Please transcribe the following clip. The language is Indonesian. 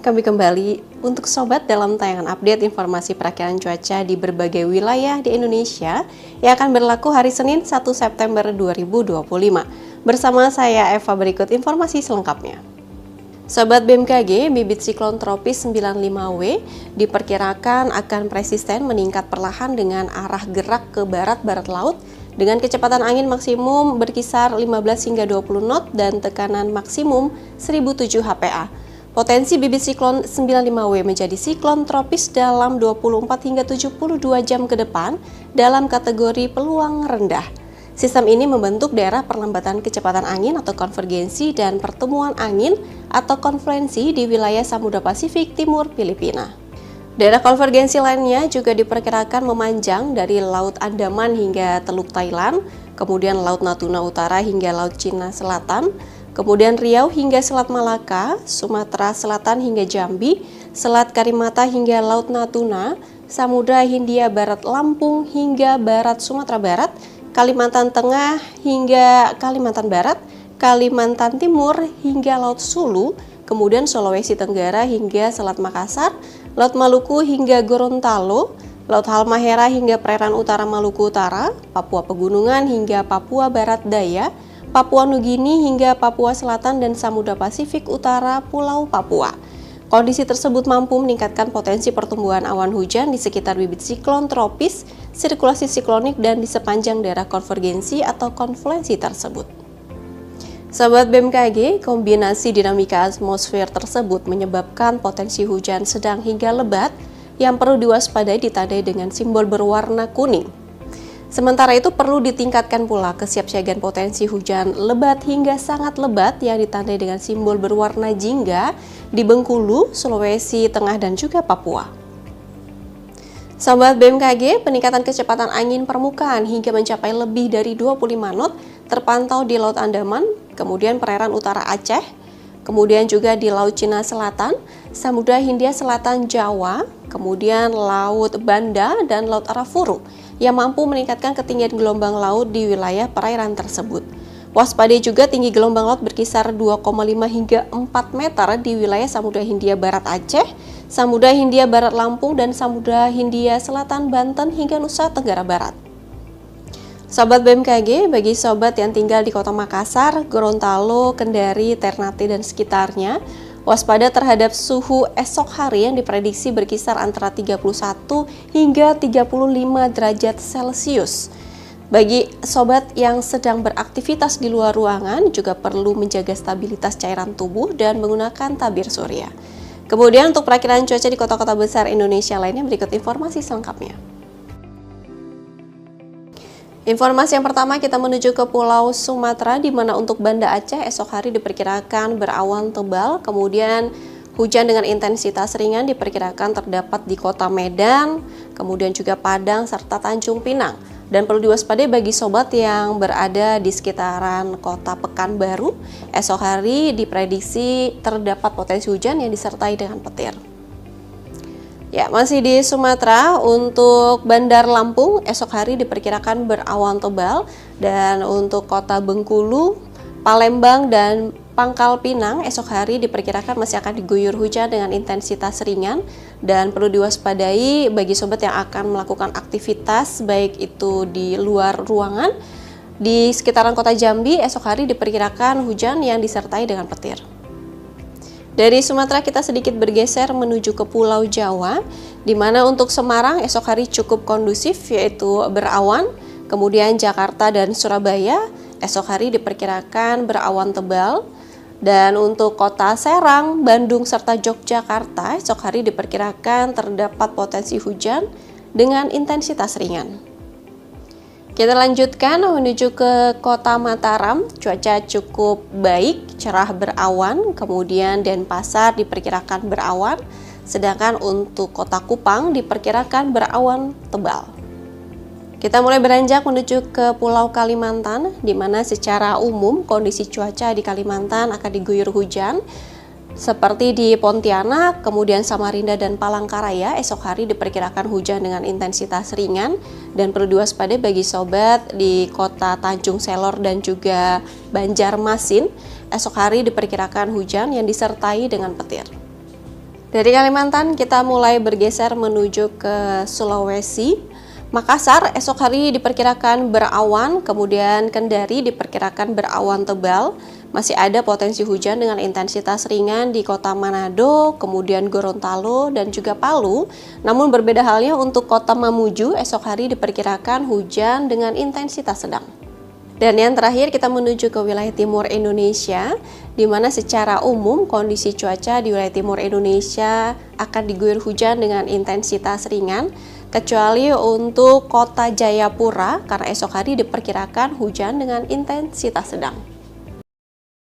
Kami kembali untuk sobat dalam tayangan update informasi perakilan cuaca di berbagai wilayah di Indonesia yang akan berlaku hari Senin 1 September 2025. Bersama saya Eva, berikut informasi selengkapnya. Sobat BMKG, bibit siklon tropis 95W diperkirakan akan persisten meningkat perlahan dengan arah gerak ke barat-barat laut dengan kecepatan angin maksimum berkisar 15 hingga 20 knot dan tekanan maksimum 1007 HPA. Potensi bibit siklon 95W menjadi siklon tropis dalam 24 hingga 72 jam ke depan dalam kategori peluang rendah. Sistem ini membentuk daerah perlambatan kecepatan angin atau konvergensi dan pertemuan angin atau konfluensi di wilayah Samudra Pasifik Timur Filipina. Daerah konvergensi lainnya juga diperkirakan memanjang dari Laut Andaman hingga Teluk Thailand, kemudian Laut Natuna Utara hingga Laut Cina Selatan, kemudian Riau hingga Selat Malaka, Sumatera Selatan hingga Jambi, Selat Karimata hingga Laut Natuna, Samudra Hindia Barat Lampung hingga Barat Sumatera Barat, Kalimantan Tengah hingga Kalimantan Barat, Kalimantan Timur hingga Laut Sulu, kemudian Sulawesi Tenggara hingga Selat Makassar, Laut Maluku hingga Gorontalo, Laut Halmahera hingga perairan utara Maluku Utara, Papua Pegunungan hingga Papua Barat Daya, Papua Nugini hingga Papua Selatan dan Samudra Pasifik Utara Pulau Papua. Kondisi tersebut mampu meningkatkan potensi pertumbuhan awan hujan di sekitar bibit siklon tropis, sirkulasi siklonik dan di sepanjang daerah konvergensi atau konfluensi tersebut. Sahabat BMKG, kombinasi dinamika atmosfer tersebut menyebabkan potensi hujan sedang hingga lebat yang perlu diwaspadai ditandai dengan simbol berwarna kuning. Sementara itu perlu ditingkatkan pula kesiapsiagaan potensi hujan lebat hingga sangat lebat yang ditandai dengan simbol berwarna jingga di Bengkulu, Sulawesi Tengah dan juga Papua. Sahabat BMKG, peningkatan kecepatan angin permukaan hingga mencapai lebih dari 25 knot terpantau di Laut Andaman, kemudian perairan utara Aceh, kemudian juga di Laut Cina Selatan, Samudra Hindia Selatan Jawa, kemudian Laut Banda dan Laut Arafuru yang mampu meningkatkan ketinggian gelombang laut di wilayah perairan tersebut. Waspadai juga tinggi gelombang laut berkisar 2,5 hingga 4 meter di wilayah Samudra Hindia Barat Aceh, Samudra Hindia Barat Lampung, dan Samudra Hindia Selatan Banten hingga Nusa Tenggara Barat. Sobat BMKG, bagi sobat yang tinggal di Kota Makassar, Gorontalo, Kendari, Ternate, dan sekitarnya, waspada terhadap suhu esok hari yang diprediksi berkisar antara 31 hingga 35 derajat Celcius. Bagi sobat yang sedang beraktivitas di luar ruangan juga perlu menjaga stabilitas cairan tubuh dan menggunakan tabir surya. Kemudian untuk perakilan cuaca di kota-kota besar Indonesia lainnya berikut informasi selengkapnya. Informasi yang pertama, kita menuju ke Pulau Sumatera, di mana untuk Banda Aceh esok hari diperkirakan berawan tebal, kemudian hujan dengan intensitas ringan diperkirakan terdapat di Kota Medan, kemudian juga Padang serta Tanjung Pinang. Dan perlu diwaspadai bagi sobat yang berada di sekitaran Kota Pekanbaru, esok hari diprediksi terdapat potensi hujan yang disertai dengan petir. Ya, masih di Sumatera, untuk Bandar Lampung esok hari diperkirakan berawan tebal, dan untuk Kota Bengkulu, Palembang, dan Pangkal Pinang esok hari diperkirakan masih akan diguyur hujan dengan intensitas ringan, dan perlu diwaspadai bagi sobat yang akan melakukan aktivitas baik itu di luar ruangan. Di sekitaran Kota Jambi esok hari diperkirakan hujan yang disertai dengan petir. Dari Sumatera kita sedikit bergeser menuju ke Pulau Jawa, di mana untuk Semarang esok hari cukup kondusif yaitu berawan, kemudian Jakarta dan Surabaya esok hari diperkirakan berawan tebal, dan untuk Kota Serang, Bandung serta Yogyakarta esok hari diperkirakan terdapat potensi hujan dengan intensitas ringan. Kita lanjutkan menuju ke Kota Mataram, cuaca cukup baik, cerah berawan, kemudian Denpasar diperkirakan berawan, sedangkan untuk Kota Kupang diperkirakan berawan tebal. Kita mulai beranjak menuju ke Pulau Kalimantan, di mana secara umum kondisi cuaca di Kalimantan akan diguyur hujan, seperti di Pontianak, kemudian Samarinda dan Palangkaraya esok hari diperkirakan hujan dengan intensitas ringan, dan perlu diwaspadai bagi sobat di Kota Tanjung Selor dan juga Banjarmasin esok hari diperkirakan hujan yang disertai dengan petir. Dari Kalimantan kita mulai bergeser menuju ke Sulawesi. Makassar esok hari diperkirakan berawan, kemudian Kendari diperkirakan berawan tebal. Masih ada potensi hujan dengan intensitas ringan di kota Manado, kemudian Gorontalo, dan juga Palu. Namun berbeda halnya untuk kota Mamuju, esok hari diperkirakan hujan dengan intensitas sedang. Dan yang terakhir kita menuju ke wilayah timur Indonesia, di mana secara umum kondisi cuaca di wilayah timur Indonesia akan diguyur hujan dengan intensitas ringan, kecuali untuk kota Jayapura karena esok hari diperkirakan hujan dengan intensitas sedang.